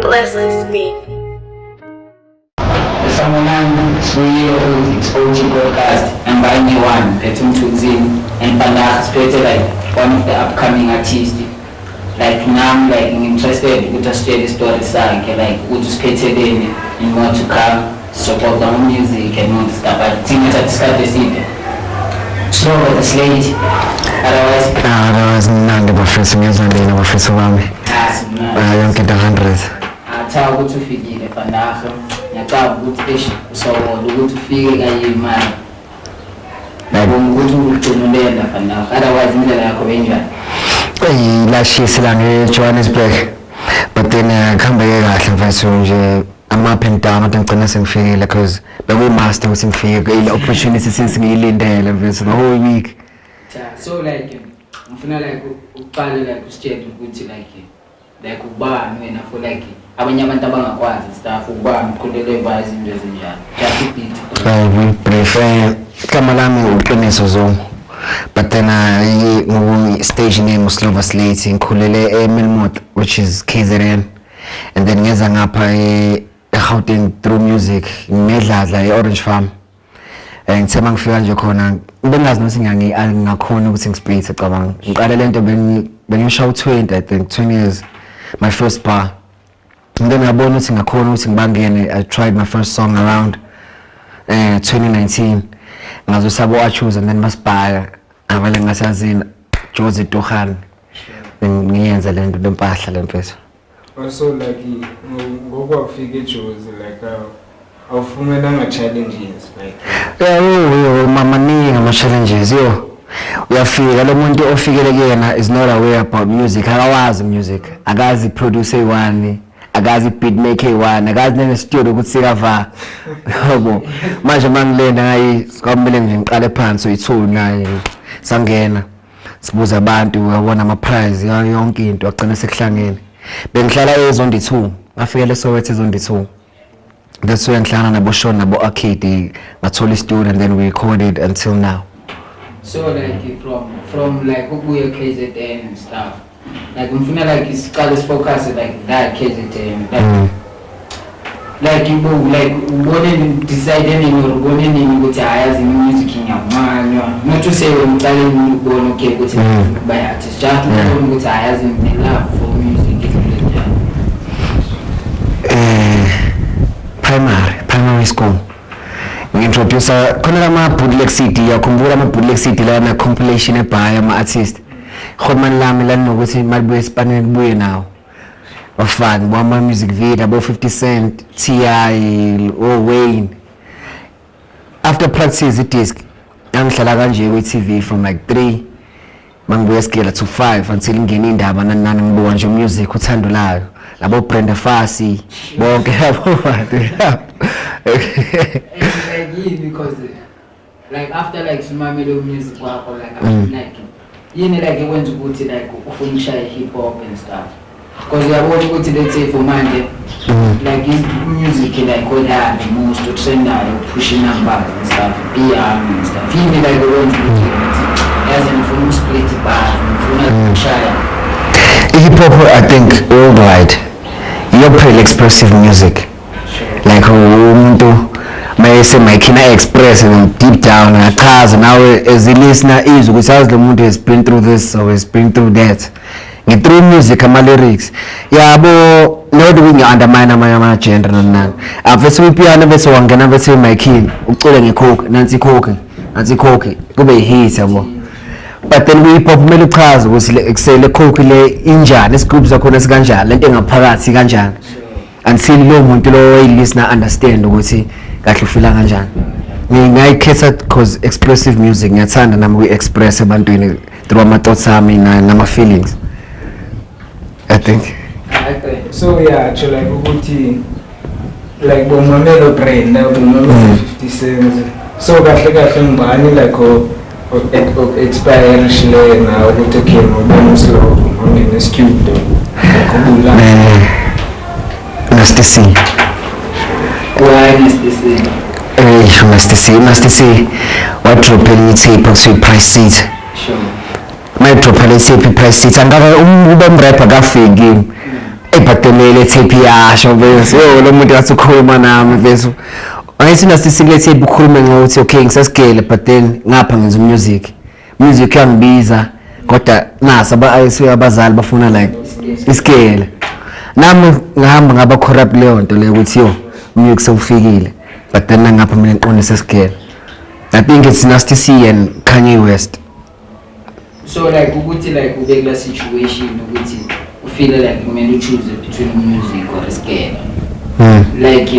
effortlessly speak. Sangonani, Sui, OG Podcast, and by new one, Petum Tuzin, and Panda created like one of the upcoming artists. Like now I'm like interested with the story song, like we just created in more to come, support our music and all this stuff. I think it's a discuss it. So the slate, otherwise nandi bafisa ngezandleni bafisa bami yonke into 100 athawu ukuthi ufikile fandazo ngiyacaba ukuthi usawona ukuthi ufike kayimali ukuthi uqhululela fandazo otherwise indlela yakho benjani lashisa la ngeJohannesburg but then khambeke kahle mfethu nje ama-up and down ukuthi ngigcina sengifikile because bekuyi-master ukuthi ngifike ile opportunity sengiyilindele mfethu the whole week. So like ngifuna like uqale like usitshele ukuthi like ubani wena for like abanye abantu abangakwazi staff ubani uqhulele bazi into ezinjani just a bit. We prefer igama lami uqiniso Zongo but then stage name uSlova Slate ngikhulele eMelmot which is KZN and then ngeza ngapha eGauteng through music ngedladla eOrange Farm. Ngithema ngifika nje khona bengazi nokuthi ngingakhona ukuthi ngisplit cabanga ngiqale lento bengisha u20 I think 20 years my first bar and then ngabona ukuthi ngakhona ukuthi ngibangene. I tried my first song around 2019 ngazosabo achoose and then masibhaya abale ngasazini Jozi Tohan ngiyenza lento lempahla lempethu. Also like ngokwafika eJozi like awufumenanga challenges like maningi ama-challenges uyafika lo muntu ofikele kuyena is not aware about music akawazi music akazi producer eyi-one akazi beat maker eyi-one akazi nene-studio ukuthi sikava yabo manje mangilenda ngayi kwamele nje ngiqale phansi soyi-2 naye sangena sibuza abantu uyabona ama-prize yonke into agcina sekuhlangene bengihlala ezondi 2 ngafikele Soweto ezondi 2. That's where ngihlangana nabo Sean nabo Arcade ngathola i-studio and then we recorded until now. So like from like ubuye KZN and stuff like ngifuna like isiqale focus like that KZN like you like ubone decide nini ubone nini ukuthi ayazi music ngiyamanywa not to say uqale ubone okay ukuthi by artist just ubone ukuthi ayazi love for music primary school ngi-introduce khona lama-bootleg CD yakhumbula ama-bootleg CD lana compilation ebhaya ama-artist khomani lami lanokuthi malibuye esipaneni kubuye nawo bafani bama-music video abo-50 Cent T.I. Wayne. After practice i-disc angihlala kanje kwi-TV from like 3 mangibuye esigela to 5 until ngene indaba nani ngibuka nje music uthando layo labo Brenda Fassie bonke labo bantu. Because like after like simamele music wakho like yini like wenza ukuthi like ufunisha hip hop and stuff because uyabona ukuthi let's say for manje like his music like oda most to send out pushing numbers and stuff and stuff yini like wenza ukuthi as in from split bar from shaya hip hop I think worldwide you're pretty expressive music like umuntu mayese mayikhina express and deep down akaza nawe as a listener izwe ukuthi azi lo muntu has been through this or has been through that through music ama-lyrics yabo lodi kungi-undermine ama gender nani bese uyipiano bese wangena bese emayikhini ucule ngekhokhi nansi ikhokhi kube yi-hit yabo but then kwi-hip hop kumele uchaze ukuthi le khokhi le injani isigubhu zakhona sikanjani lento engaphakathi kanjani until lo muntu lo oyi-listener understand ukuthi kahle ufila kanjani. Ngiyikhetha because expressive music ngiyathanda nami uku-express ebantwini through ama-thoughts ami nama-feelings I think. So yeah actually like ukuthi like bomamelo Brenda bomamelo 50 Cent so kahle ngibani like expire shile na ukuthi okay ngibona slow ngene studio ngikubula Nasty C. Why Nasty C? Nasty C what drop in tape also price seat. Sure. My drop in tape price seat angaka ube mrapper kafiki ebhadelele tape yasho bese lo muntu asikhuluma nami bese ayisina sisile tape ukhulume ngokuthi okay ngisasigele but then ngapha ngenza music yangibiza kodwa nasa abazali bafuna like isikele nami ngihamba ngaba corrupt leyo nto leyo ukuthi yo music sewufikile but then ngapha mina ngiqonde sesigele. I think it's Nasty C and Kanye West. So like ukuthi like ubekla situation ukuthi you feel like you may choose between music or a scale. Like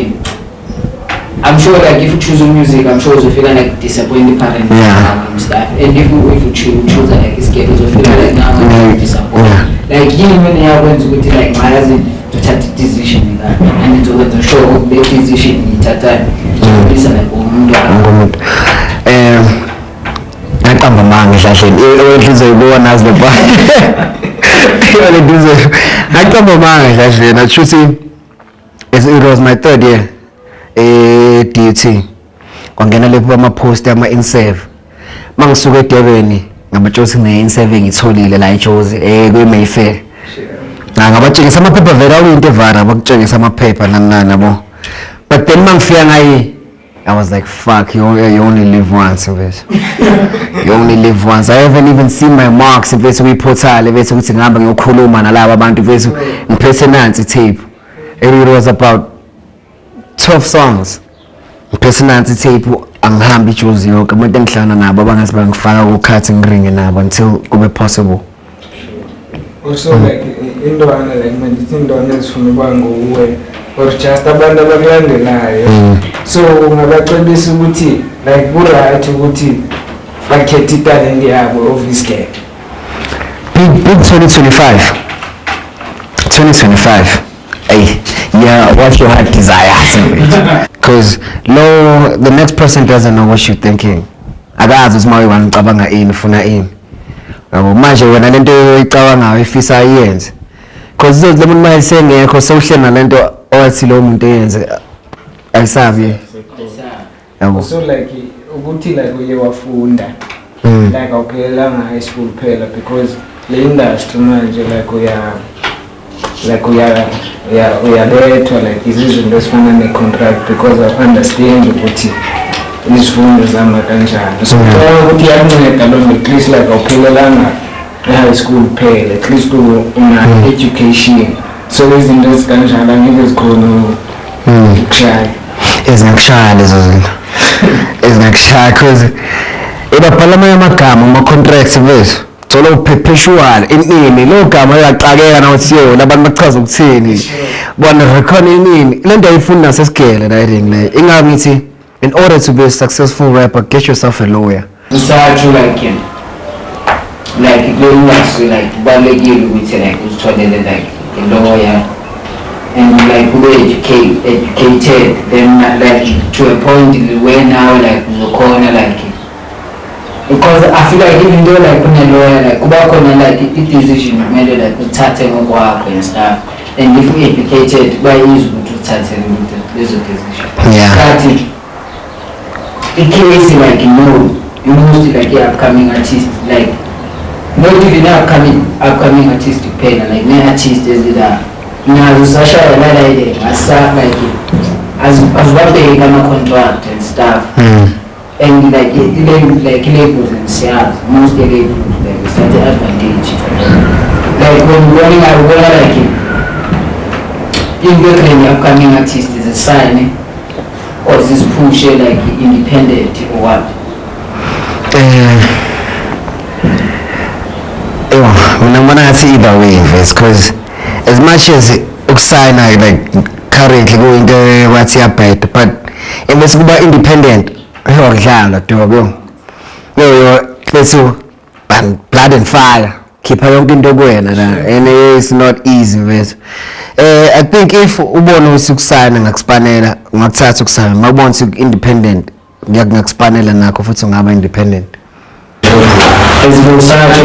I'm sure like if you choose music, I'm sure you feel like disappointed parents and stuff. And if you choose like a scale, you feel like now I'm disappointed. Like when you are going to go to like my husband to take a decision and to go to show the decision in that time. It's like ngaqamba manga ehlahleni owenhliziyo as the bar ngaqamba manga ehlahleni achuthi it was my 3rd year DUT kwangena lepho ama-post ama-insave mangisuka eDurban ngabatshela ne insave ngitholile la eJozi kwi-Mayfair ngabatshengisa amaphepha vele awuyinto evara bakutshengisa amaphepha nabo but then mangifika ngayi I was like, fuck, you only live once, you only live once. I haven't even seen my marks. If it's we portal, if it's we ngamba ngiyokhuluma nalabo abantu bese ngiphethe nansi tape. It was about 12 songs. Ngiphethe nansi tape angihambi iJozi yonke. Umuntu engihlangana nabo abangase bangifaka ukhathi ngiringe nabo until kube possible. Also like indwana like mandithi indwana ezifuna ukuba nguwe or just abantu abakulandelayo. So ungabacebisa ukuthi like ku-right ukuthi bakhethe italent yabo obviously. Big 2025. Hey, yeah, what your heart desires. Because the next person doesn't know what you're thinking. Akazi usimawe wanicabanga ini ufuna ini. Manje wena lento oyicabangayo ifisa ayenze. Because le muntu mayisengekho sewuhlena lento owathi lo muntu eyenze ayisabi. So like ukuthi like uye wafunda like awuphelelanga high school phela because le industry manje like uyabethwa like izinto ezifana ne-contract because I understand ukuthi isifundo zama kanjani. So ukuthi yanceda lo at least like awuphelelanga high school phela at least una education so izinto ezikanjalo angeke zikhona ukushaya ezingakushaya lezo zinto ezingakushaya because ebabhala amagama ama-contracts bethu thola uperpetual inini lo gama uyaqakeka nawuthi yo labantu bachaza ukuthini bona record inini le nto ayifuni nasesigele writing le ingabe ngithi in order to be a successful rapper get yourself a lawyer. Research like going like kubalekile ukuthi like uzitholele like a lawyer and like we educated then like to a point where now like uzokhona like because I feel like even though like kuna lawyer like kuba khona like i-decision kumele like uthathe ngokwakho and stuff and if we educated bayizi ukuthi uthathe lezo decision. Yeah. In case like you most like upcoming artist like not even upcoming artist pay like no artist is that now Sasha like asa like as what they gonna contract and stuff and like labels and sales most labels like start the advantage like when running out like in the upcoming artist is a sign or is this push like independent or what? I'm gonna see either way because as much as sign like currently going to what's your bet but if it's about independent let's blood and fire keep her young into going and it's not easy but I think if ubona usukusana ngakusipanela ngakuthatha ukusana mawubona independent ngiyakusipanela nakho futhi ungaba independent ezibusana like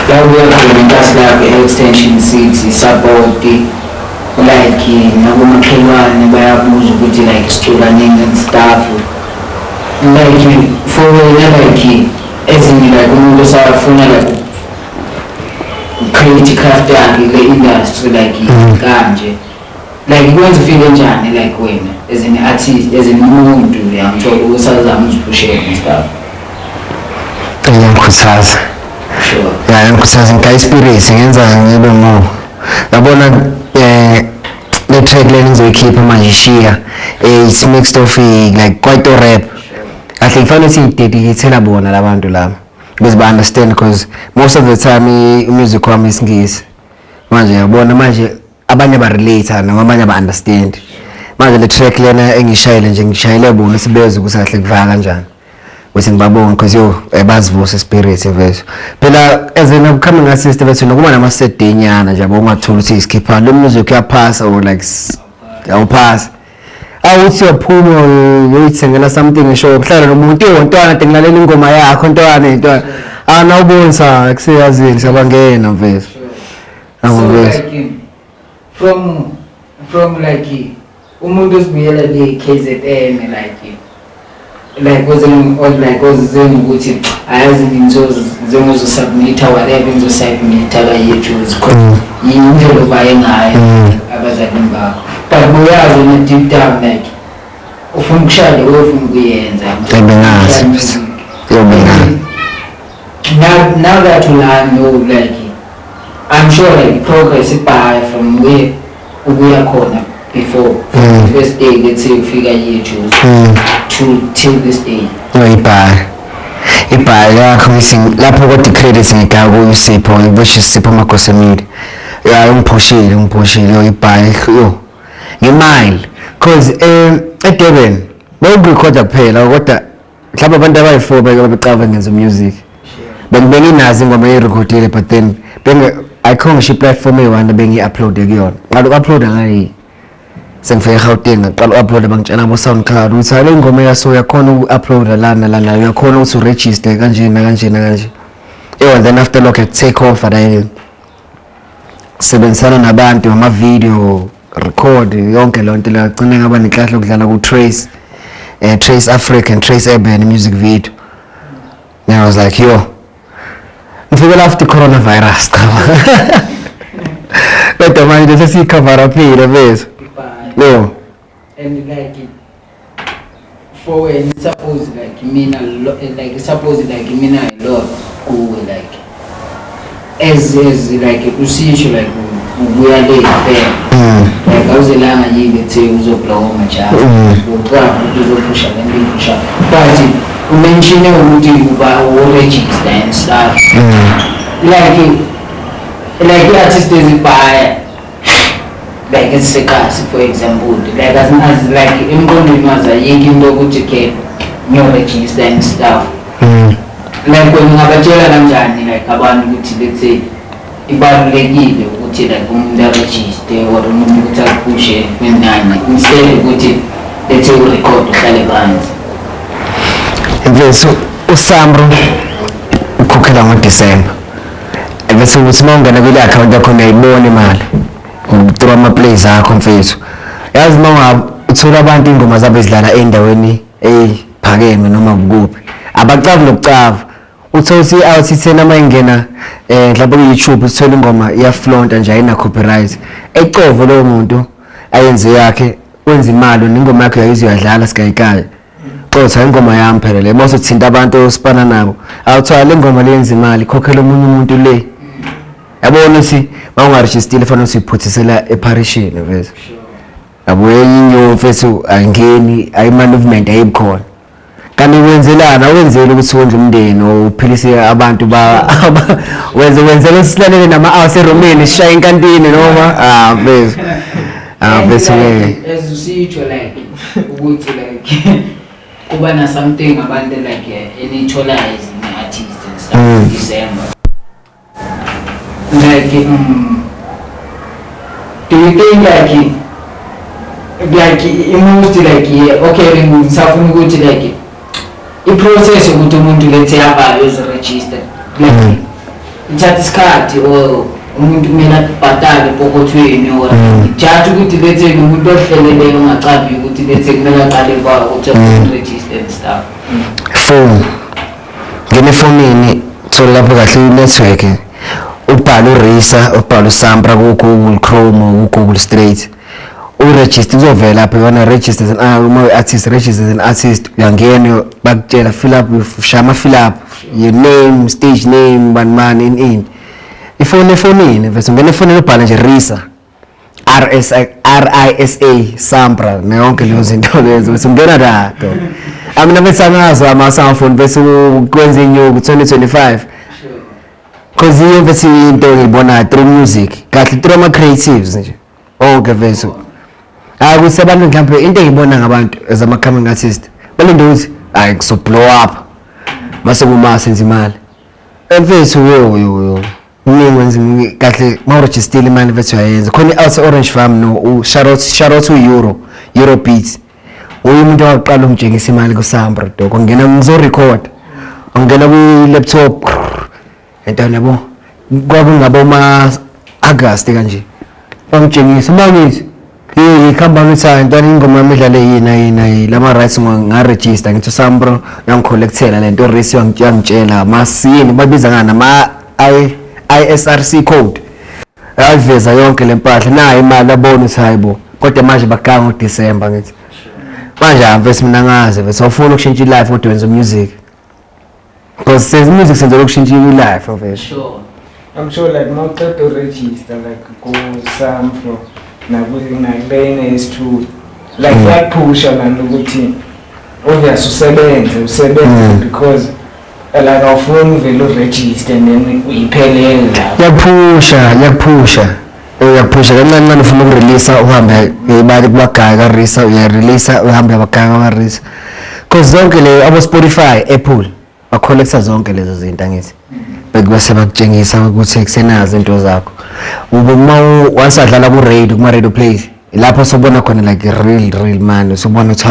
la uyakhona like extension seats support like nakumakhelwane bayabuza ukuthi like siculaningi and stuff like for like ezinye like umuntu osafuna like create craft yakhe le industry like kanje like ikwenza ufike njani like wena as an artist as umuntu uyamthola usazama uziphushela and stuff. Ngiyakhuthaza. Sure. Yeah, ngikhuthaza ngiyispirit ngenza ngibe more. Yabona the track le ngizoyikhipha manje Shia it's mixed of like quite a rap. I think fanele siyidedicate bona labantu laba because ba understand because most of the time music wami isingisi manje yabona manje abanye ba relate nabanye ba understand manje le track lena engishayile nje ngishayile bona sibeze kusahle kuvaka kanjani ukuthi ngibabonge because yo bazivusa spirit evese phela as an upcoming artist bese nokuba nama set day nyana nje abongathola ukuthi iskipha lo music uyaphasa or like awuphasa awuthi uyaphuma uyithengela something ngisho kuhlala nomuntu owontwana tengilalela ingoma yakho ntwana nawubonisa kuseyazini sabangena mfethu. So like from like umuntu osibuyela le KZN like wasn't ukuthi ayazi ngizo submit whatever ngizo submit la YouTube indlela ovaye ngayo abazali bakho but uyazi ne deep down like ufuna ukushaya ufuna ukuyenza now that you know like I'm sure like progress by from where we are corner before the first day let's say figure YouTube to till this day. No ibhaya yakho missing lapho kodwa credits ngika ku Sipho which is Sipho Makosemidi. Yeah ungiphoshile ibhaya yo ngimile cause eDurban bawurecorda kuphela kodwa mhlawumbe abantu abayi4 beqaba ngenza music benginazi ingoma erecordile but then ayikhongisha platform eyi1 bengi-upload kuyona qala uku-uploada ngayi sengifike eGauteng ngaqala u-uploada bangitshela abo SoundCloud ukuthi le ngoma yaso uyakhona uku-uploada lana uyakhona ukuthi uregister kanje and then after lokho take off sebenzisana nabantu ama-video record yonke lonto lagcina ngaba nenhlahla ukudlala ku-Trace Trace African Trace Urban music video and I was like yo ngifike after coronavirus but manje sesicover up bese no and like for when suppose like mina a lot cool like as like usisho like ubuya le fair like awuzelanga yini ethi uzoblow macha uqaba uzopusha ngendipusha but umention ukuthi uba register and stuff like artist is buy like it's a cast for example like as like emqondweni waza yinki into ukuthi ke nyo register and stuff like when ngabatshela kanjani like abantu ukuthi let's say ibalulekile ukuthi like umuntu register or umuntu ukuthi apushe kwenani instead ukuthi let's say record uhlale phansi mfethu uSamro ukhokhela ngoDecember bese uthi mawungena kule account yakho uyayibona imali ngithrow ama-plays akho mfethu yazi mawungabe uthola abantu ingoma zabo ezidlala endaweni eyiphakeme noma kukuphi abacavi nokucava uthola ukuthi out ithena mayingena mhlawumbe ku-YouTube uthola ingoma iyaflonta nje ayina copyright ecovo lowo muntu ayenze yakhe wenza imali nengoma yakhe uyayidlala sikayikaya kodwa ingoma yami phela le mase uthinta abantu osipana nabo awuthola le ngoma lenza imali khokhela omunye umuntu le yabona ukuthi mawungaregister fanele usiphutisela eparishini bese yabo yinyo mfethu angeni ayi movement ayikhona kanti wenzelana wenzele ukuthi wondle umndeni uphilise abantu wenzele silalele nama-house eromeni sishaya inkantini noma bese as usitsho like ukuthi like kuba na something abantu like initialize artist and stuff in December like do you think like most like okay ngifuna ukuthi like i-process ukuthi umuntu let's say aba is registered like ithatha isikhathi or umuntu kumele abhatale epokothweni or just ukuthi let's say umuntu ohleleleyo ungacabi ukuthi let's say kumele aqale kwa ukuthi register and stuff phone ngefonini thola lapho kahle i-network ubhala uRisa ubhala uSampra ku-Google Chrome ku-Google Straight uregister uzovela lapho yona register as an artist register as an artist uyangena bakutshela fill up shama fill up your name stage name man in ifonini bese ungena efonini ubhala nje Risa RISA Sampra nayonke lezo zinto lezo bese ungena la amina besangazo ama-soundphone bese kwenza inyuku 2025 cause iyo bese into ngibona through music kahle through ama-creatives nje onke bese kusebantu mhlawumbe into engibona ngabantu as ama-coming artist balinde ukuthi hayi kuso-blow up mase kumasenza imali emfethu yo wenza kahle ma-registile imali mfethu uyayenza khona i-out Orange Farm no shout to Euro Beats umuntu waqala umtshengisa imali kuSampra dok ongena ngizorecord ongena kwi-laptop ento yabo kwakungabo ma-August kanje bangitshengisa mangithi ikhamba ngithatha ntwana ingoma yamidlalo yini lama rights ngaregister ngithi Sampra yangicollectela lento Risi yangitshela masini babiza ngana ama ISRC code ayiveza yonke lempahla nayo imali abona ukuthi hayibo kodwa manje bakanga ngoDecember ngithi manje amfesi mina ngaze bese awufuna ukushintsha ilife kodwa wenza music because senze music senze ukushintsha ilife of Sure. I'm sure like not to register like go Sampra nakule is to like that push and ukuthi obviously usebenze because like awufuni uvele uregister and then uyiphelele yaphusha kancane ufuna ukurelease uhambe imali kubagaya kaRisa uyarelease uhambe abagaya kaRisa cause zonke le abo Spotify Apple bacollecta zonke lezo zinto angithi bese bakutshengisa ukuthi kusenazo into zakho uma wasadlala ku radio kuma radio plays lapho sobona khona like real man sobona ukuthi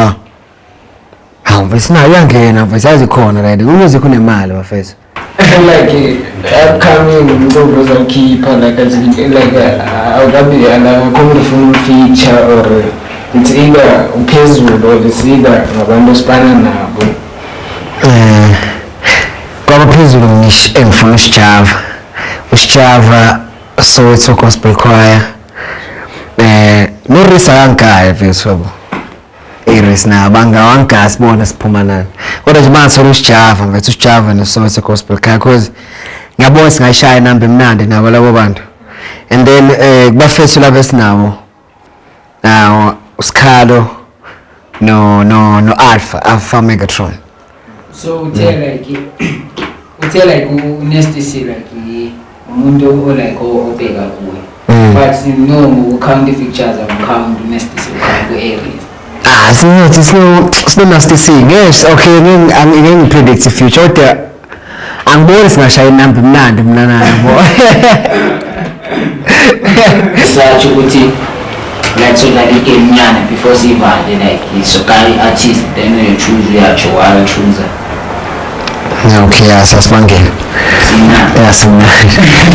mfethu nayo yangena mfethu azikhona right umuzi kunemali bafethu like upcoming ngizobona uzakhipha like awukabi ala full feature or it's either uphezulu or it's either ngabantu osipana nabo kwabaphezulu engifuna uSjava Soweto Gospel Choir noRisa kankaya mfethu Iris na banga wangas bona siphuma nani kodwa nje manje uSjava mfethu uSjava noSoweto Gospel Choir cause ngiyabona singayishaya namba emnandi nabo labo bantu and then kubafethu labo esinawo uSkhalo no Alpha Megatron. So uthe like uNesty C like umuntu like obheka kuwe but no count features and count Nesty C ku areas It's not nasty thing. Yes, okay, I'm predict the future. I'm born singashaya inamba emnandi mina nabo. Sathi ukuthi like so like game nyana before sivale like so kai artist then you choose yacho wala choose. Okay, asibangele.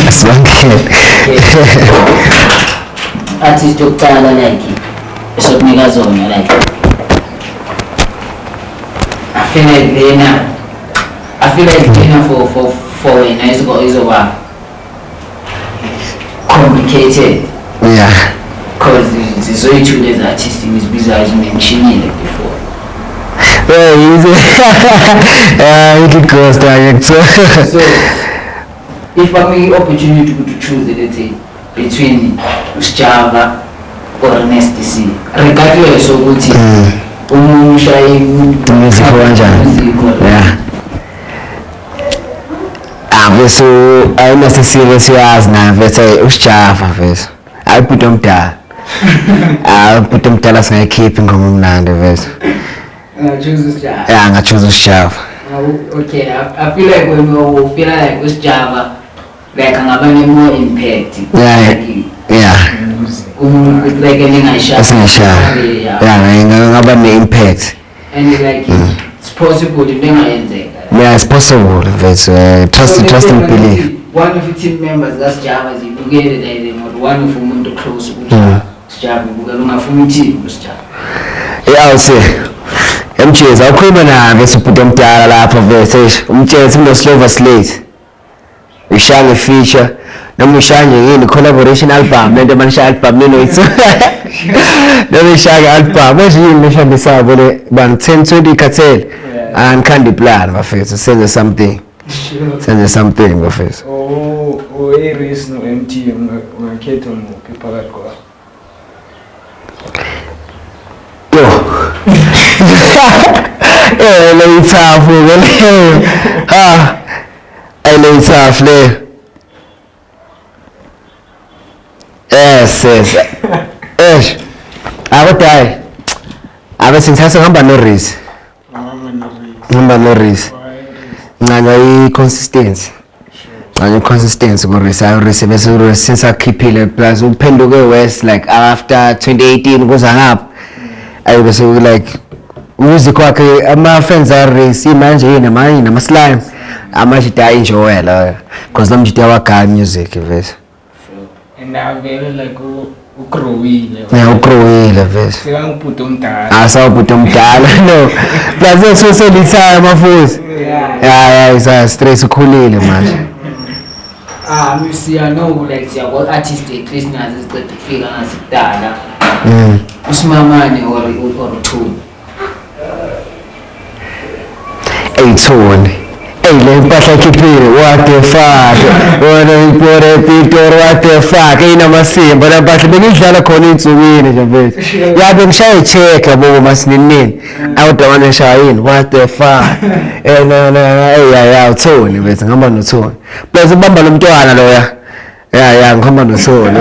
Asibangele. Artist yokuqala like sokunika zona like I feel like for wena izoba complicated. Yeah. Because zizoyithu lezi artists ngizibizayo zimemshinile before. It goes direct. So if I make opportunity to choose let's say between Sjava or Nesty C regardless of ukuthi umushayi music kanjani. Yeah. Bese ayinasi serious yazi na bese uSjava bese ayiphuta umdala ayiphuta umdala singayikhipha ingoma emnandi bese choose Sjava. yeah ngachoose uSjava. Okay, I feel like when you feel like uSjava like angaba more impact. Yeah like asingashaya ngaba ne-impact and like it's possible into engayenzeka. Yeah, it's possible. It's trust and believe. One of the team members that's Sjava is together or one of them to close with Sjava because ungafuna team Sjava. Yeah, I'll say. Mcheza ukhuluma na bese uphuta umdala lapha bese umtshela uno Silver Slate. ushaya feature noma ushaya yini collaboration album lento manisha album lenoyitho noma ushaya album manje yini leshandisabo le ban 1020 Cartel and Candy Plan bafethu senze something bafethu Iris no MT ungakhetha umuphi phakathi kwabo le ithafu le le ithafu le yes abadai abesinthatha ngihamba noRiz ngicanga i-consistency ku-Reese bese since akhiphile plus uphenduke west like after 2018 kuza ngapha ayi bese like music wakhe ama-fans aRiese manje yini nama-slime amajita ayinjowela because namjita wagaya music vese and avele like ugrowile vese sekangibhuda omdala asawubhuda omdala no plus esoselithaya mafuzi ya stress ukhulile manje siyano like siyabo artist at least nazo zicede kufika ngasidala usimamane or Thuli Thuli le mpahla khiphile what the fuck wona ipore picture what the fuck inamasimba la mpahla bengidlala khona insukwini nje mfethu yabe ngishaya check yabo masinini awudawana eshayini what the fuck no Thuli mfethu ngihamba noThuli plus ubamba lo mntwana loya ya ngihamba noThuli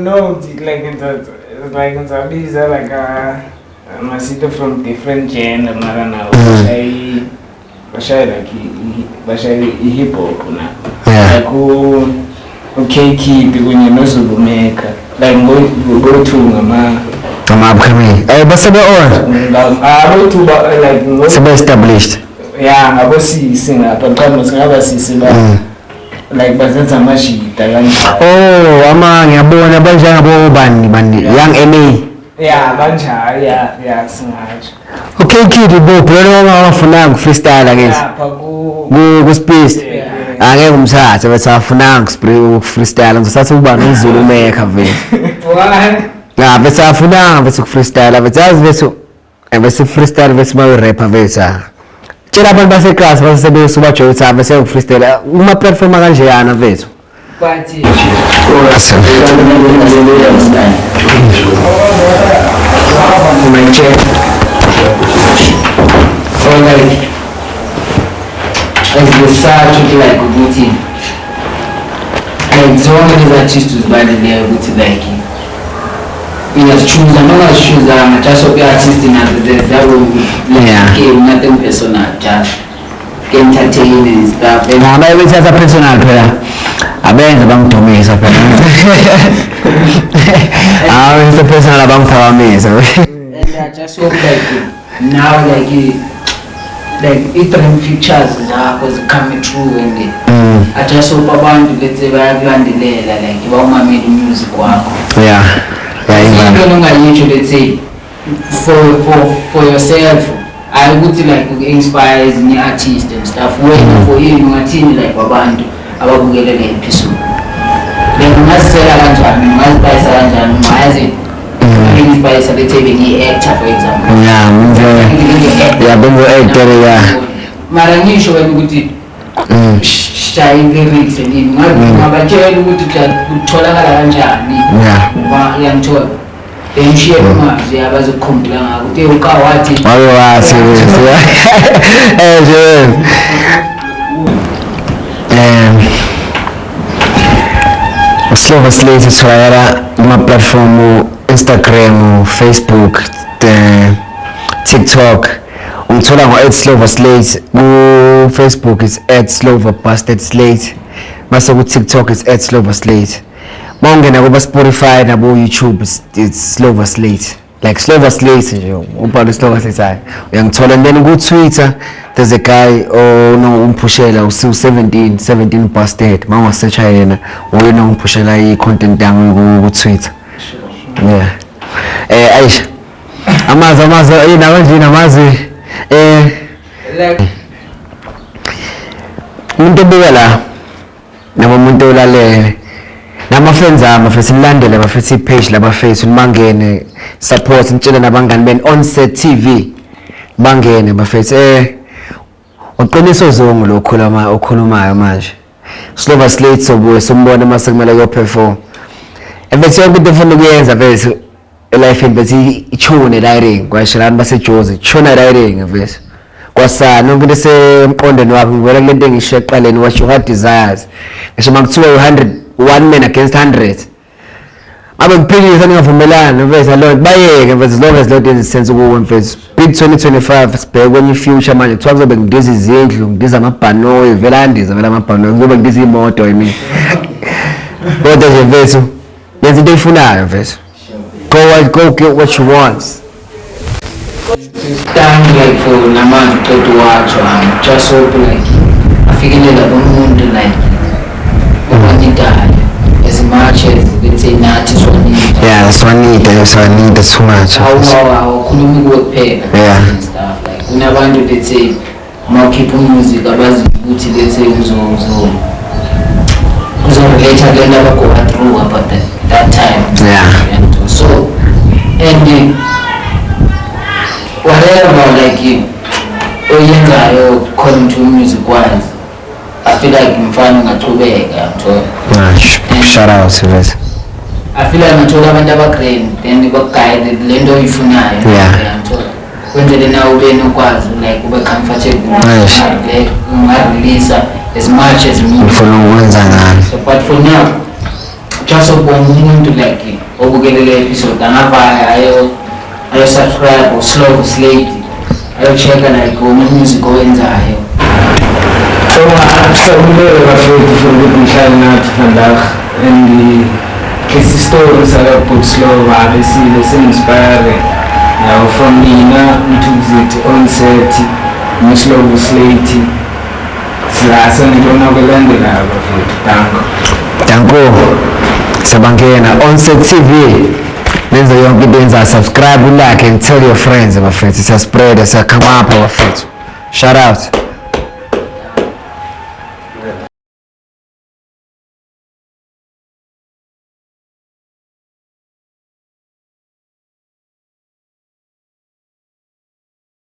no like ngizabiza like amasito from different genre mara nawo bashaya like bashaya i-hip hop na like uKKid kunye noZulu Maker like go-to ngama-upcoming basebe on go-to like sebe-established ngabosisi ngapha qhamusi singabasisi like bazenza amashida kanjalo ngiyabona banjengabo bani Young MA banjalo singatsho uKKid bo lona wafunanga freestyle ngezi ku space angeke umthathe bethi afunanga freestyle ngisathi uba noZulu Maker vele bethi afunanga bethi freestyle bethi azi bethi freestyle bethi ma rapper bethi tshela abantu baseclass basebenzisa ubajoyitha bese freestyle uma performa kanjeyana vethu bathi my check so like as the search like ukuthi like zonke lezi artists uzibalileyo ukuthi like uyasichuza noma usichuza just of artist nazo zabo like nothing personal just entertain and stuff and ngaba ebethatha personal phela abenza bangidumisa phela it's personal abangithakamisa and I just hope like now like it features zakho coming true and I just hope abantu let's say bayakulandelela like bawumamela music wakho even ungayitsho let's say for yourself I would like inspire ezinye artists and stuff wena for you ungathini like abantu ababukele le episode then ungasela kanjani ungazibhayisa kanjani ungayazi inspire let's say bengi actor for example bengo actor mara ngisho wena ukuthi shaya lyrics and ngabatshela ukuthi utholakala kanjani yangithola Share mazi abazokukhombela ngako ukuthi ukawathi Slova Slate iswayela kuma-platform Instagram, Facebook, TikTok ungithola ngo @SlovaSlate ku-Facebook is @SlovaBastardSlate base ku-TikTok is @SlovaSlate bawungena kuba Spotify nabo YouTube it's SlovaSlate like SlovaSlate nje ubhala SlovaSlate hayi uyangithola and then ku-Twitter there's a guy umphushela u17 Bastard mawungasearcha yena uyena umphushela i-content yami ku-Twitter Aisha amazi yini akanjini amazi Like umuntu obuka la noma umuntu olalele nama-friends ami bafethu nilandele bafethu i-page labafethu nimangene support nitshele nabangani beni Onset TV bangene bafethu uqiniso zonke lo okhulumayo manje Slova Slate sobuye sombona mase kumele uyoperform ebese yonke into ufuna ukuyenza bese life bese ichune writing kwashilani baseJozi chuna writing bese kwasana yonke into esemqondweni wakho ngivela kule nto engisho eqaleni what you heart desires ngisho makuthiwa 1 man against 100 abe ngiphikisa ningavumelana bese lo bayeke bese as long as lo dance sense kuwe mfethu big 2025 sibheke kwenye future manje kuthiwa kuzobe ngidiza izindlu ngidiza amabhanoyi vela andiza vela amabhanoyi kuzobe ngidiza imoto yimi kodwa nje mfethu yenza into oyifunayo mfethu go get what you want. Thank like for namanje uqeda watch just hope like afikelela umuntu like ubanidala as much as let's say nathi sonida. Yeah, sonida too much. How khuluma kuphela and stuff like kunabantu let's say mawukhipha music abazi ukuthi let's say uzorelate again go through about that time. Yeah. And so and whatever like oyenzayo according to music wise I feel like mfano ngaqhubeka shout out to this. I feel like ngithola abantu abagreen then baguide lento oyifunayo kwenzele nawe ube nokwazi like ube comfortable ungarelease as much as ufuna ukwenza ngani. But for now just ubonga umuntu like obukelele episode angavaya ayo subscribe or Slova Slate ayo check like music owenzayo. So akusakumele bafethu for ukuthi ngihlale nathi vandag and lesi story salapho Slova besi-inspire now from mina Mthunzini Onset Slova Slate silasa ngibona kulandela bafethu danko sabangena Onset TV nenza yonke into yenza subscribe like and tell your friends bafethu siya spread siya come up bafethu shout out.